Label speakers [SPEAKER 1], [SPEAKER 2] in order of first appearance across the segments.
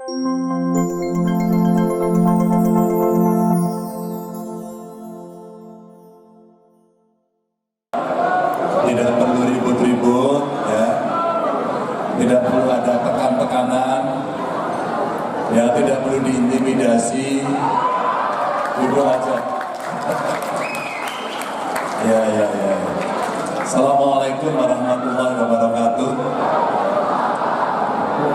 [SPEAKER 1] Tidak perlu ribut-ribut, ya. Tidak perlu ada tekan-tekanan, ya. Tidak perlu diintimidasi, duduk aja. Ya. Assalamualaikum warahmatullahi wabarakatuh.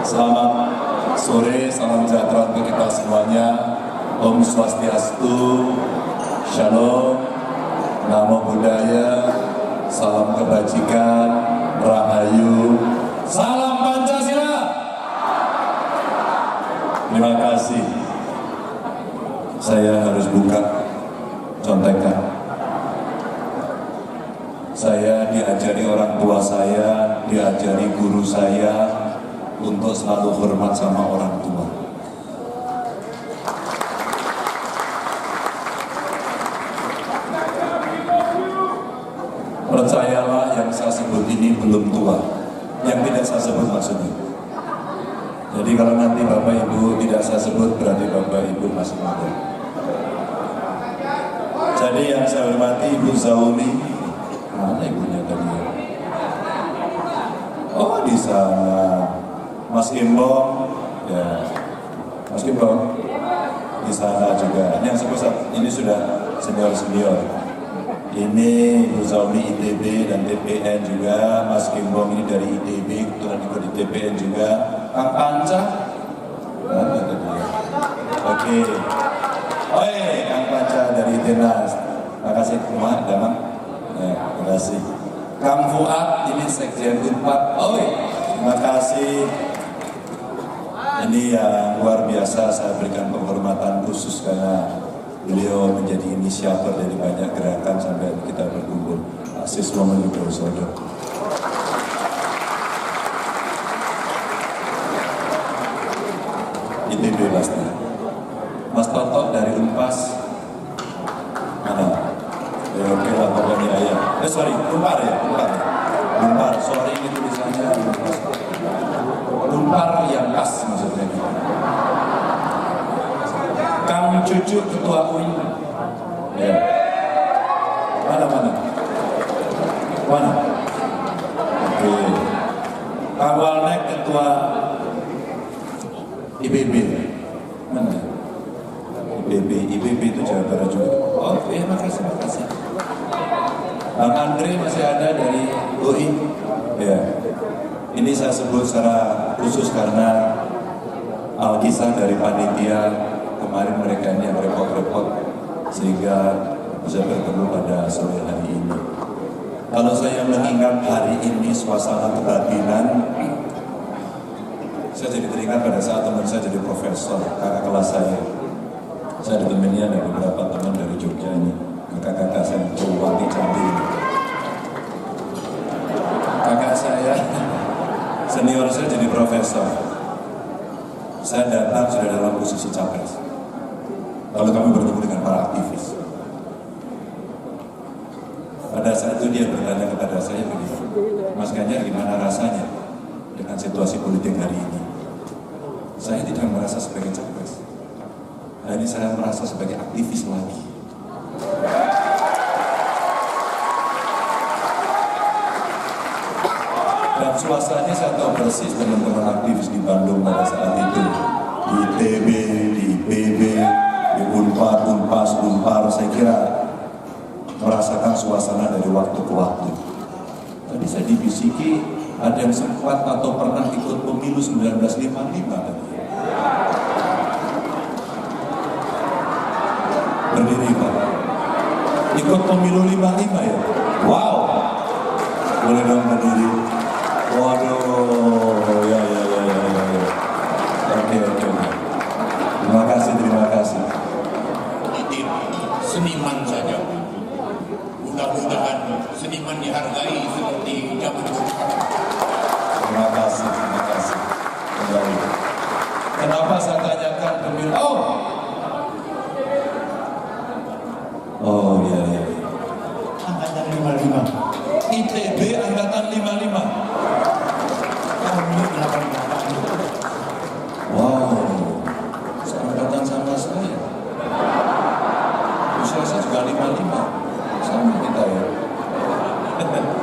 [SPEAKER 1] Selamat sore, salam sejahtera untuk kita semuanya. Om Swastiastu, Shalom, Namo Buddhaya, salam kebajikan, Rahayu, salam Pancasila. Terima kasih. Saya harus buka contekan. Saya diajari orang tua saya, diajari guru saya untuk selalu hormat sama orang tua. Percayalah, yang saya sebut ini belum tua. Yang tidak saya sebut maksudnya. Jadi kalau nanti Bapak Ibu tidak saya sebut, berarti Bapak Ibu masih muda. Jadi yang saya hormati Ibu Zaumi, mana ibunya tadi? Oh, di sana. Mas Kimbong, ya. Mas Kimbong di sana juga. Ini yang sebut ini sudah senior. Ini Bu Zaumi ITB dan TPN juga. Mas Kimbong ini dari ITB, kebetulan ikut di TPN juga. Kang Panca, mana tadi ya? Oke. Oi, Kang Panca dari Tenas. Makasih semua, Damang. Ya, terima kasih. Kang Fuad, ini Sekjen Unpad. Oi, terima kasih. Ini yang luar biasa, saya berikan penghormatan khusus karena beliau menjadi inisiator dari banyak gerakan sampai kita berkumpul. Siswa menuju saudara. ITB pasti. Mas Toto dari Unpas. Mana? Ya oke lah pokoknya ya. Sorry, Unpar. Sorry ini tulisannya Unpas. Unpar yang pas maksudnya. Kang Cucu Ketua UI. Ya. Mana? Oke. Kang Walnek Ketua IBB. Mana? IBB itu Jawa Barat juga. Oh iya, makasih. Bang Andre masih ada dari UI. Ya. Ini saya sebut secara khusus karena alkisah dari panitia kemarin, mereka ini yang repot-repot sehingga bisa bertemu pada sore hari ini. Kalau saya mengingat hari ini suasana kebatinan, saya jadi teringat pada saat teman saya jadi profesor, kakak kelas saya. Saya ditemani ada beberapa teman dari Jogja ini, kakak-kakak saya yang cantik. Kakak saya senior saya jadi profesor. Saya datang sudah dalam posisi capres. Lalu kami bertemu dengan para aktivis. Pada saat itu dia bertanya kepada saya begini, Mas Ganjar gimana rasanya dengan situasi politik hari ini? Saya tidak merasa sebagai capres. Hari ini saya merasa sebagai aktivis lagi. Dan suasananya saya tahu persis teman-teman aktivis di Bandung pada saat itu. Di ITB, di IPB, di Unpad, Unpas, Unpar, saya kira merasakan suasana dari waktu ke waktu. Tadi saya dibisiki ada yang sempat atau pernah ikut pemilu 1955 tadi. Berdiri Pak. Ikut pemilu 55 ya? Wow. Boleh dong berdiri. Waduh, ya. Oke. Terima kasih.
[SPEAKER 2] Titip seniman saja. Mudah-mudahan seniman dihargai seperti zaman dulu.
[SPEAKER 1] Terima kasih. Kembali. Kenapa saya tanyakan pemilu? Oh, iya.
[SPEAKER 2] Angkatan 55.
[SPEAKER 1] ITB angkatan 55.
[SPEAKER 2] Kami 88.
[SPEAKER 1] Wow.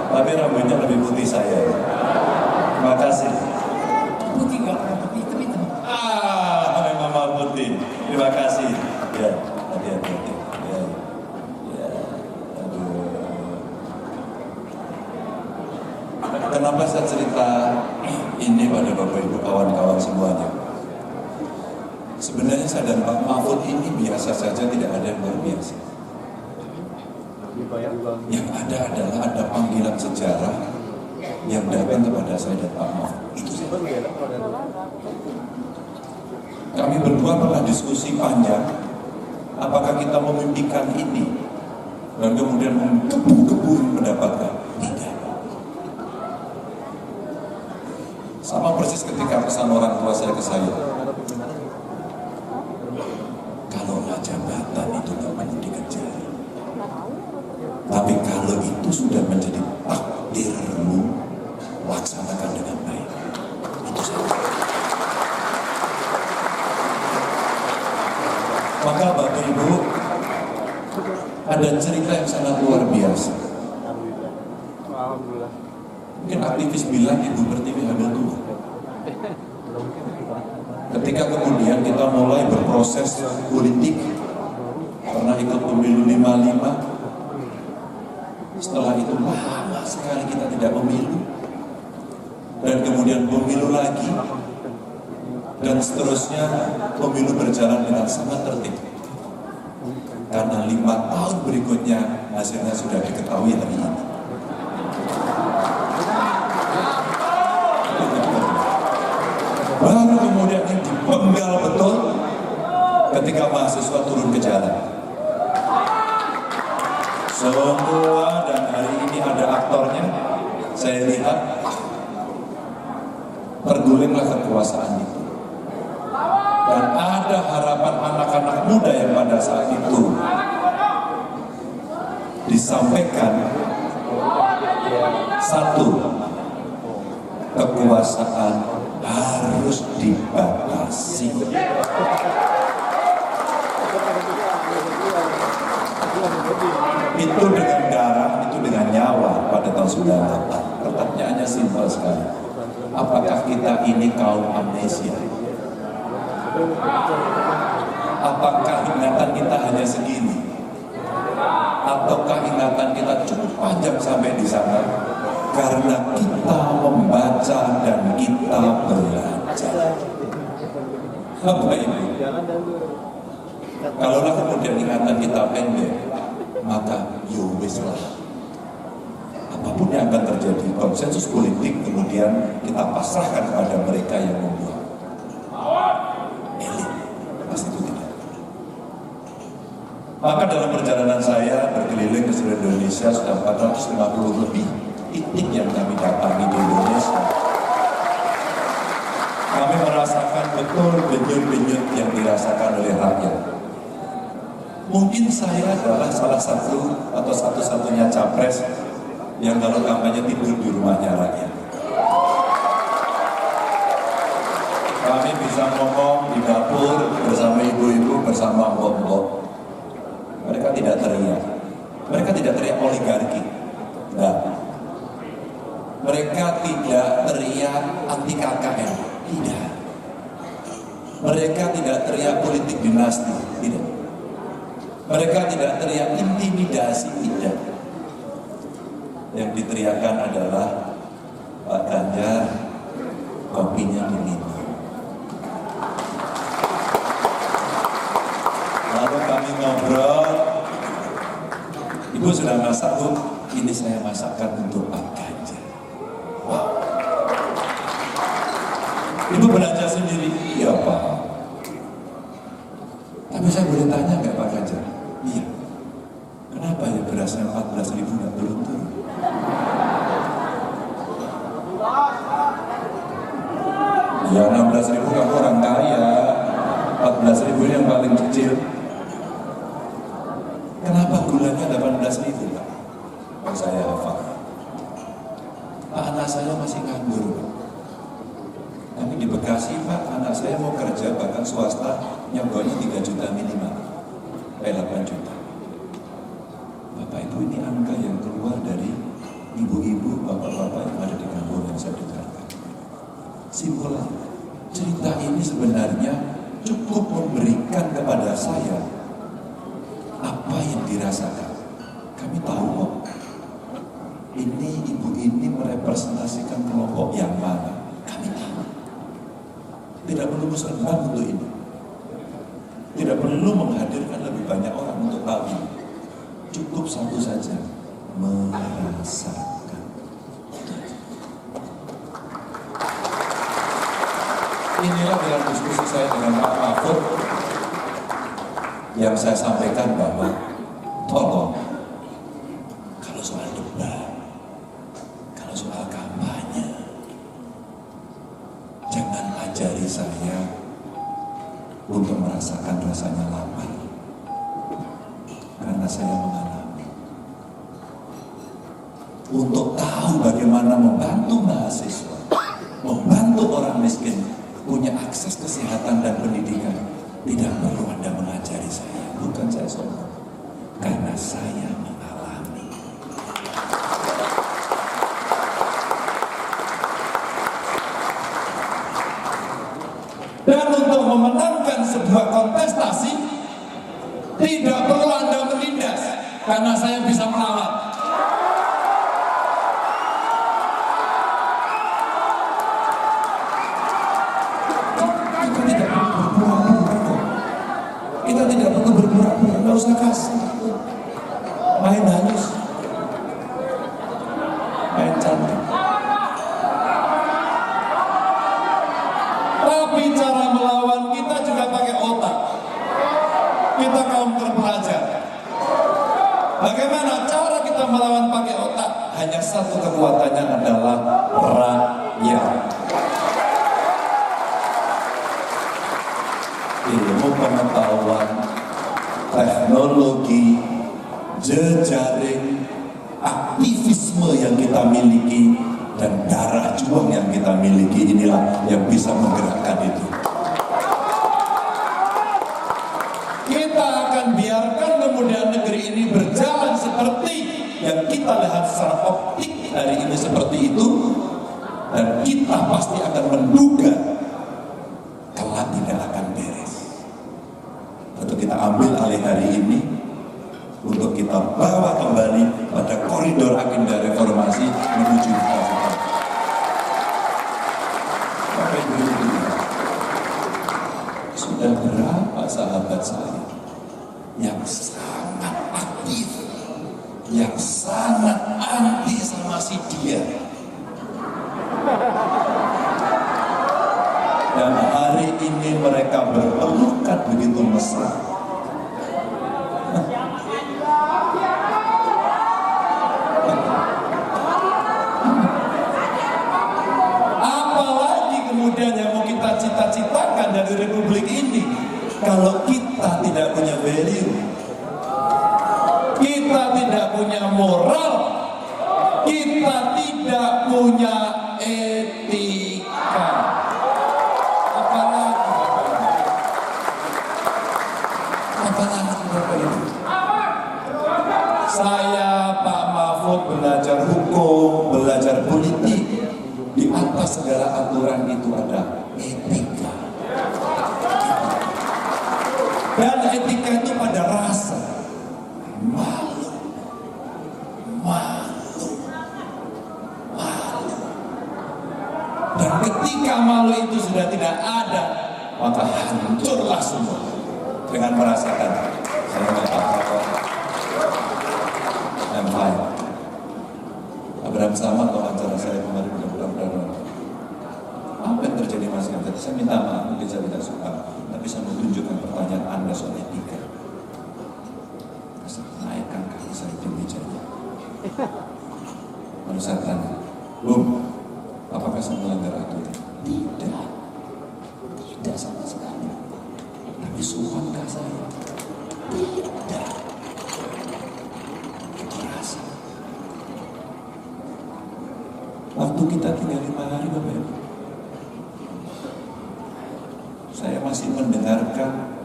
[SPEAKER 1] Tapi rambutnya lebih putih saya. Terima kasih.
[SPEAKER 2] Putih nggak pernah putih, hitam.
[SPEAKER 1] Memang mau putih. Terima kasih. Ya, hati-hati. Ya, ya. Aduh. Kenapa saya cerita ini pada Bapak Ibu kawan-kawan semuanya? Sebenarnya saya dan Pak Mahfud ini biasa saja, tidak ada yang luar biasa. Yang ada adalah ada panggilan sejarah yang datang kepada saya dan Pak Mahfud. Itu saja. Kami berdua pernah diskusi panjang, apakah kita memimpikan ini dan kemudian menggebu-gebu mendapatkan? Tidak. Sama persis ketika pesan orang tua saya ke saya. Kalaulah jabatan itu tak perlu dikejar. Tapi kalau itu sudah menjadi takdirmu, laksanakan dengan baik. Itu saja. Maka Bapak Ibu, ada cerita yang sangat luar biasa.
[SPEAKER 3] Alhamdulillah.
[SPEAKER 1] Mungkin aktivis bilang Ibu Pertiwi hamil tua. Ketika kemudian kita mulai berproses politik, pernah ikut pemilu 55, setelah itu lama sekali kita tidak pemilu, dan kemudian pemilu lagi, dan seterusnya pemilu berjalan dengan sangat tertib. Karena 5 tahun berikutnya hasilnya sudah diketahui hari ini. Baru kemudian yang dipenggal betul ketika mahasiswa turun ke jalan. Semua, dan hari ini ada aktornya, saya lihat tergulinglah kekuasaan itu. Dan ada harapan anak-anak muda yang pada saat itu disampaikan, satu, kekuasaan harus dibatasi. Itu dengan darah, itu dengan nyawa pada tahun 98. Pertanyaannya simpel sekali. Apakah kita ini kaum amnesia? Apakah ingatan kita hanya segini? Ataukah ingatan kita cukup panjang sampai di sana? Karena kita membaca dan kita belajar. Bapak Ibu, kalaulah kemudian ingatan kita pendek, maka wis lah. Apapun yang akan terjadi, konsensus politik kemudian kita pasrahkan kepada mereka yang membuat. Elit, pasti itu tidak. Maka dalam perjalanan saya berkeliling ke seluruh Indonesia, sudah 450 lebih titik yang kami datangi di Indonesia. Kami merasakan betul denyut-denyut yang dirasakan oleh rakyat. Mungkin saya adalah salah satu atau satu-satunya capres yang kalau kampanye tidur di rumahnya rakyat. Kami bisa ngomong di dapur bersama ibu-ibu, bersama mbok-mbok. Mereka tidak teriak. Mereka tidak teriak oligarki. Nah, mereka tidak teriak anti KKN. Tidak. Mereka tidak teriak politik dinasti. Tidak. Mereka tidak teriak intimidasi. Tidak. Yang diteriakan adalah Pak Ganjar, kopinya diminum. Lalu kami ngobrol, Ibu sudah masak, Bu? Ini saya masakkan untuk Pak Ganjar. Wow. Ibu belanja sendiri? Iya, Pak. Tapi saya boleh tanya nggak Pak Ganjar? Iya. Kenapa ya berasnya 14.000 nggak turun-turun? Ya 16.000 kamu orang kaya, 14.000 yang paling kecil. Kenapa gulanya 18.000 Pak? Saya hafal. Pak, anak saya masih nganggur. Kami di Bekasi Pak, anak saya mau kerja bahkan swasta nyogoknya 3 juta minimal, 8 juta. Bapak Ibu, ini angka yang keluar dari ibu-ibu, bapak-bapak yang ada di kampung yang saya dengarkan. Simpel aja. Cerita ini sebenarnya cukup memberikan kepada saya apa yang dirasakan. Kami tahu kok, ini ibu ini merepresentasikan kelompok yang mana. Kami tahu. Tidak perlu musrenbang untuk ini. Tidak perlu menghadirkan lebih banyak orang untuk tahu ini. Cukup satu saja, merasakan. Inilah dalam diskusi saya dengan Pak Mahfud yang saya sampaikan bahwa tolong, kalau soal debat, kalau soal kampanye, jangan ajari saya untuk merasakan rasanya lapar, karena saya mengalami. Untuk tahu bagaimana membantu mahasiswa, membantu orang miskin punya akses kesehatan dan pendidikan, tidak perlu Anda mengajari saya. Bukan saya sombong, karena saya mengalami. Dan untuk memenangkan sebuah kontestasi, tidak perlu Anda menindas, karena saya bisa melawan. Kita tidak perlu berpura-pura, nggak usah kasih. Main halus, main cantik. Tapi cara melawan kita juga pakai otak. Kita kaum terpelajar. Bagaimana cara kita melawan pakai otak? Hanya satu kekuatannya adalah rakyat. Ilmu pengetahuan, teknologi, jejaring, aktivisme yang kita miliki, dan darah juang yang kita miliki, inilah yang bisa menggerakkan itu. Kita akan biarkan kemudian negeri ini berjalan seperti yang kita lihat secara optik hari ini seperti itu, dan kita pasti akan menduga kelak tidak akan beres. Untuk kita ambil alih hari ini, untuk kita bawa kembali pada koridor agenda reformasi menuju cita-cita. Bapak Ibu, sudah berapa sahabat saya yang sangat aktif, yang sangat anti sama si dia, dan hari ini mereka berpelukan begitu mesra. Apalagi kemudian yang mau kita cita-citakan dari republik ini, kalau kita tidak punya value, kita tidak punya moral, kita tidak punya etika. Apalagi Bapak Ibu. Saya, Pak Mahfud, belajar hukum, belajar politik. Di atas segala aturan itu ada etika. Dan etika itu pada rasa malu, malu, malu. Dan ketika malu itu sudah tidak ada, maka hancurlah semua. Dengan merasakan saya nggak apa-apa, I'm fine. Abraham sama atau acara saya kemarin mudah-mudahan apa yang terjadi Mas Ganjar? Saya minta maaf, mungkin saya tidak suka, tapi saya mau tunjukkan pertanyaan Anda soal etika. Naikkan kaki saya di mejanya. Lalu saya tanya, Bung, apakah saya melanggar aturan? Tidak, tidak sama sekali. Tapi sukankah saya? Tidak. Merasa. Waktu kita tinggal 5 hari, Bapak Ibu. Saya masih mendengarkan,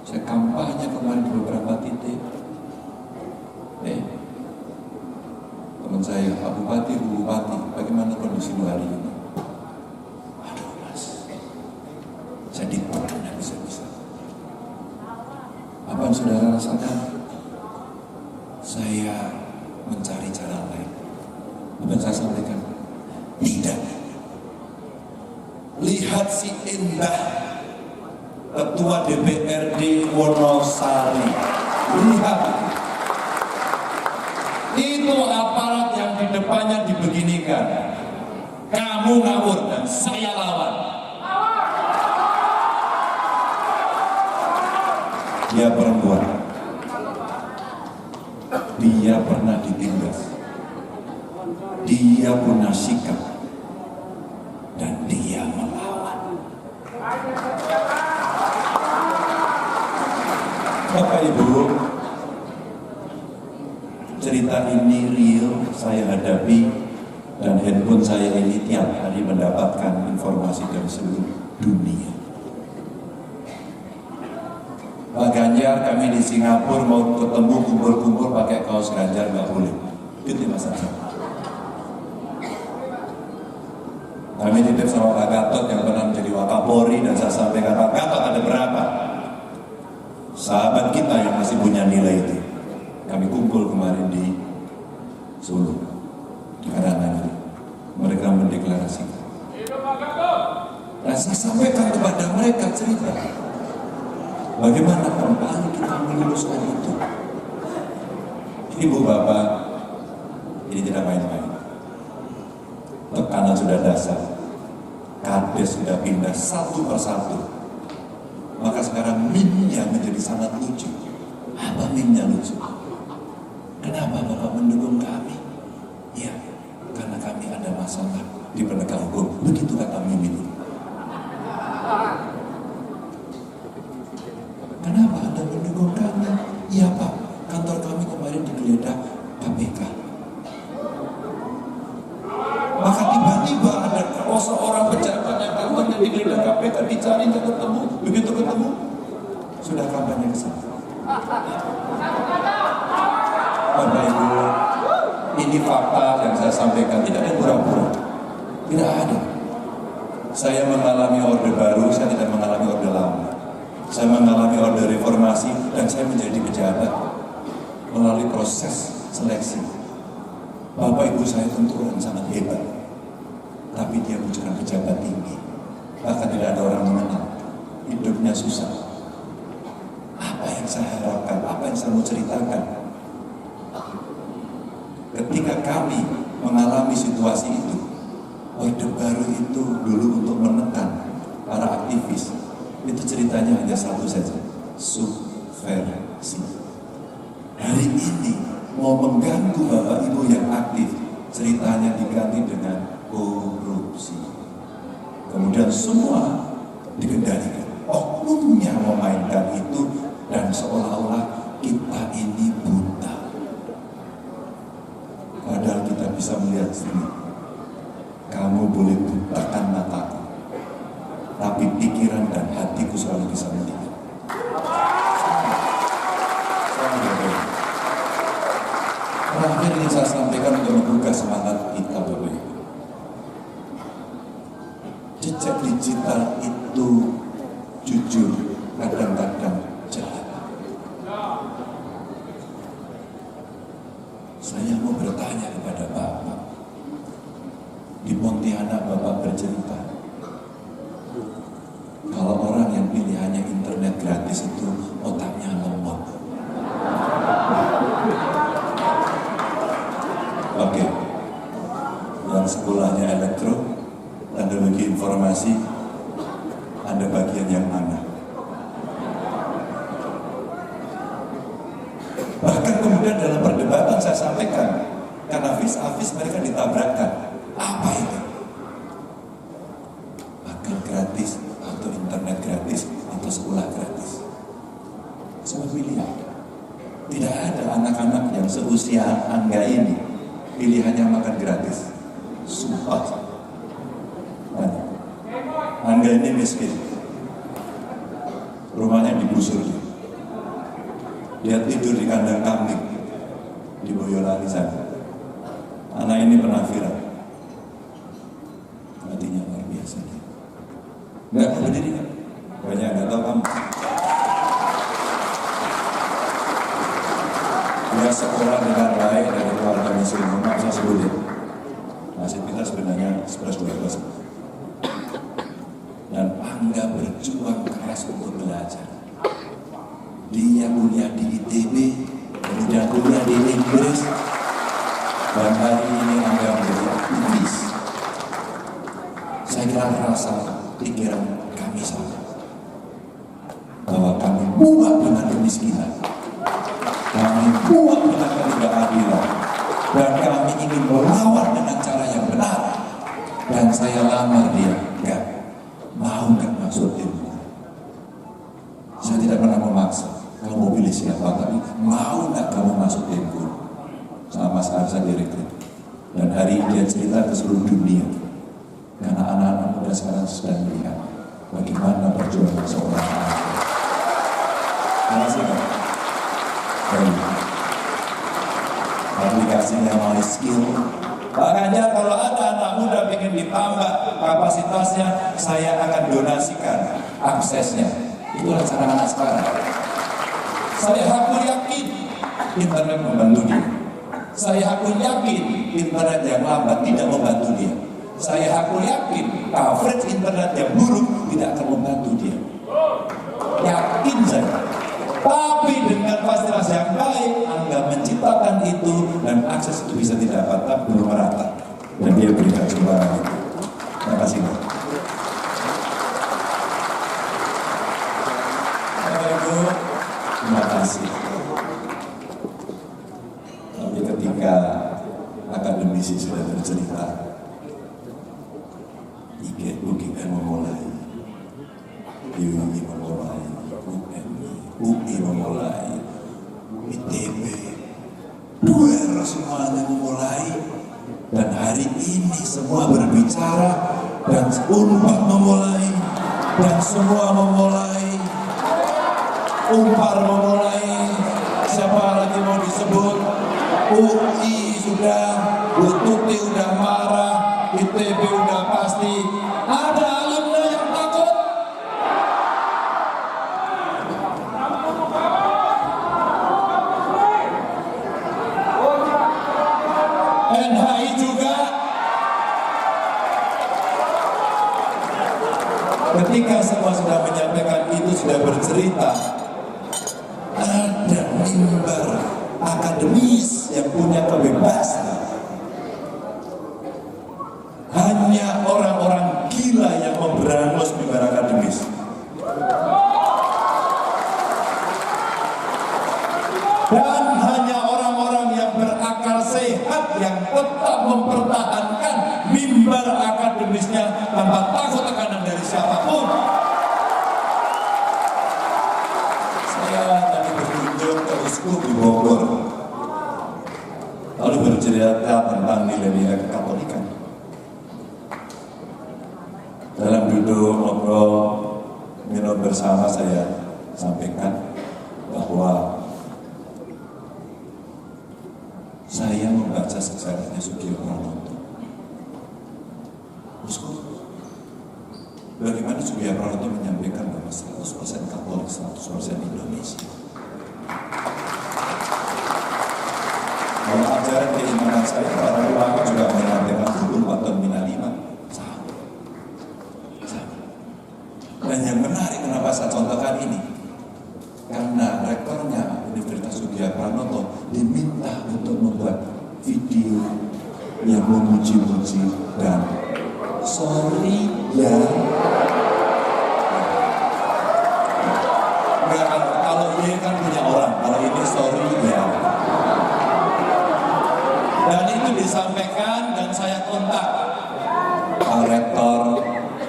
[SPEAKER 1] saya kampanye kemarin di beberapa titik. Teman saya saya, Pak Bupati, Bu Bupati, bagaimana kondisimu hari ini? Aduh Mas, saya ditekan bisa-bisa. Apa yang saudara rasakan? Saya mencari cara lain. Apa yang saya sampaikan? Tidak. Lihat si Indah, Ketua DPRD Wonosari. Lihat. Itu aparat yang di depannya dibeginikan. Kamu ngawur dan saya lawan. Dia perempuan. Dia pernah ditindas. Dia punya sikap. Dan dia melawan. Bapak Ibu, cerita ini real, saya hadapi, dan handphone saya ini tiap hari mendapatkan informasi dari seluruh dunia. Pak Ganjar, kami di Singapura mau ketemu kumpul-kumpul pakai kaos Ganjar, nggak boleh. Gitu Mas Hasan. Kami titip sama Pak Gatot yang pernah menjadi Wakapolri, dan saya sampaikan, Pak Gatot ada berapa sahabat kita yang masih punya nilai itu. Kami kumpul kemarin di Solo, di Karanganyar. Mereka mendeklarasikan. Dan saya sampaikan kepada mereka cerita, bagaimana kembali kita meluruskan itu. Ibu Bapak, ini tidak main-main. Tekanan sudah dasar, kades sudah pindah satu persatu. Maka sekarang meme-nya menjadi sangat lucu. Apa meme-nya lucu? Kenapa Bapak mendukung kami? Ya, karena kami ada masalah di penegak hukum. Begitu kata meme itu. Kenapa Anda mendukung kami? Iya Pak, kantor kami kemarin digeledah KPK. Maka tiba-tiba ada seorang pejabat yang kantornya digeledah KPK, dicari nggak ketemu. Begitu ketemu, sudah kampanye ke sana. Bapak Ibu, ini fakta yang saya sampaikan, tidak ada pura-pura. Tidak ada. Saya mengalami orde baru, saya tidak mengalami orde lama. Saya mengalami orde reformasi, dan saya menjadi pejabat melalui proses seleksi. Bapak Ibu saya tentu orang sangat hebat, tapi dia bukan pejabat tinggi. Bahkan tidak ada orang mengenal. Hidupnya susah. Apa yang saya harapkan, apa yang saya mau ceritakan? Ketika kami mengalami situasi itu, orde baru itu dulu untuk menekan para aktivis. Itu ceritanya hanya satu saja, subversi. Hari ini mau mengganggu Bapak Ibu yang aktif, ceritanya diganti dengan korupsi. Kemudian semua dikendalikan. Oknumnya memainkan itu, dan seolah-olah kita ini buta. Padahal kita bisa melihat sini. Kamu boleh butakan mataku, tapi pikiran dan hatiku selalu bisa melihat. Terakhir ini saya sampaikan untuk membuka semangat kita Bapak Ibu. Jejak digital itu jujur kadang-kadang jahat. Saya mau bertanya kepada Bapak. Di Pontianak Bapak bercerita, kalau orang yang pilihannya internet gratis itu otaknya lemot. Oke, yang sekolahnya elektro, teknologi informasi, Anda bagian yang mana? Bahkan kemudian dalam perdebatan saya sampaikan, karena vis-a-vis mereka ditabrakkan. Apa itu? Makan gratis atau internet gratis atau sekolah gratis? Semua pilihan. Tidak ada anak-anak yang seusia Angga ini pilihannya makan gratis. Sumpah. Angga ini miskin. Rumahnya digusur. Dia tidur di kandang kambing di Boyolali sana. Anak ini pernah viral. Hatinya luar biasa. Enggak berdiri kan? Banyak nggak tahu kamu. Dia sekolah dengan baik dari keluarga muslim. Nggak usah sebutin. Nasib kita sebenarnya 11-12. Dan bangga berjuang keras untuk belajar. Dia kuliah di ITB, kemudian kuliah di Inggris, dan hari ini Anda menjadi aktivis. Saya kira merasa pikiran kami sama, bahwa kami muak dengan kemiskinan, kami muak dengan ketidakadilan, dan kami ingin melawan dengan cara yang benar. Dan saya lamar dia, enggak mau nggak masuk ilmu. Saya tidak pernah memaksa kamu mau pilih siapa, tapi mau nggak kamu masuk ilmu. Sama Mas Arsa direkrut, dan hari ini dia cerita ke seluruh dunia, karena anak-anak muda sekarang sedang melihat bagaimana perjuangan seorang anak. Terima kasih Pak. Baik. Aplikasinya My Skill. Makanya kalau ada anak muda ingin ditambah kapasitasnya, saya akan donasikan aksesnya. Itulah cara anak sekarang. Saya aku yakin internet membantu dia. Saya aku yakin internet yang lambat tidak membantu dia. Saya aku yakin coverage internet yang buruk tidak akan membantu dia. Yakin saya. Tapi dengan fasilitas yang baik, Anda menciptakan itu dan akses itu bisa didapat, tapi belum merata. Dan dia berikan kesempatan itu. Terima kasih. Bapak Ibu, terima kasih. Tapi ketika akademisi sudah bercerita, UGM memulai, UI memulai, UI memulai, ITB, semuanya memulai, dan hari ini semua berbicara, dan Unpad memulai, dan semua memulai, Unpar memulai, siapa lagi mau disebut, UI sudah, Bu Tuti udah marah, ITB udah pasti, ada alumni yang takut. NHI juga. Ketika semua sudah menyampaikan itu, sudah bercerita, ada mimbar akademis yang punya kebebasan. Hanya orang-orang gila yang memberangus mimbar akademis. Dan hanya orang-orang yang berakal sehat yang tetap mempertahankan mimbar akademisnya tanpa takut tekanan dari siapapun. Saya tadi berkunjung ke Uskup di Bogor, lalu bercerita tentang nilai-nilai kekatolikan. Dalam duduk ngobrol minum bersama, saya sampaikan bahwa saya membaca sejarahnya Sugio Pranoto. Bagaimana Sugio Pranoto menyampaikan bahwa 100% Katolik, 100% Indonesia. Kalau ajaran keimanan saya, para ulama juga menyampaikan hukum atau minalima. Sama. Dan yang menarik, kenapa saya contohkan ini? Karena rektornya Universitas Sugio Pranoto diminta untuk membuat video yang memuji-muji dan sorry ya. Nggak, kalau dia kan punya orang, kalau ini sorry ya. Dan itu disampaikan dan saya kontak Pak Rektor,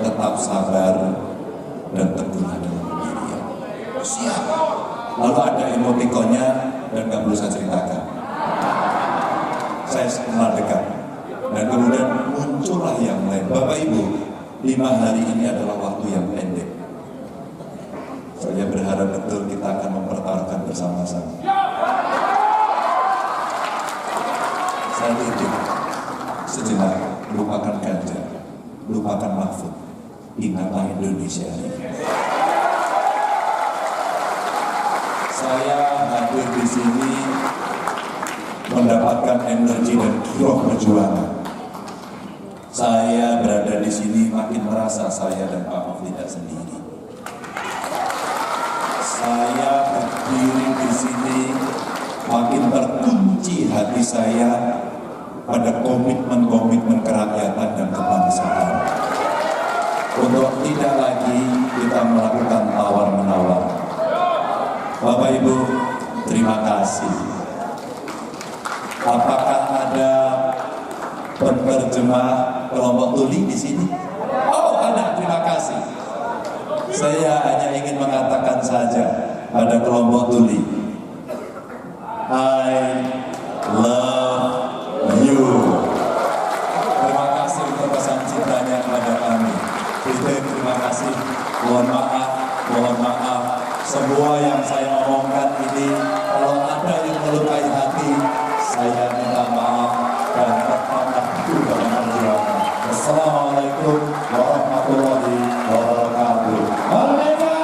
[SPEAKER 1] tetap sabar dan teguhlah dalam pendirian. Siap. Lalu ada emotikonnya dan nggak perlu saya ceritakan. Saya kenal dekat. Dan kemudian muncullah yang lain. Bapak Ibu, 5 hari ini adalah waktu yang pendek. Saya berharap betul kita akan mempertaruhkan bersama-sama. Saya titip sejenak, lupakan Ganjar, lupakan Mahfud, ingatlah Indonesia ini. Saya hadir di sini mendapatkan energi dan giroh perjuangan. Saya berada di sini makin merasa saya dan Pak Mahfud tidak sendiri. Saya berdiri di sini makin terkunci hati saya pada komitmen-komitmen kerakyatan dan kebangsaan. Untuk tidak lagi kita melakukan tawar-menawar. Bapak Ibu, terima kasih. Apakah ada penerjemah kelompok tuli di sini? Oh, ada. Terima kasih. Saya hanya ingin mengatakan saja pada kelompok tuli, I love you. Terima kasih untuk pesan cintanya kepada kami. Terima kasih. Mohon maaf. Semua yang saya omongkan ini, kalau ada yang melukai hati, saya minta maaf dan tetaplah hidup dalam perjuangan. Wassalamualaikum warahmatullahi wabarakatuh. Merdeka!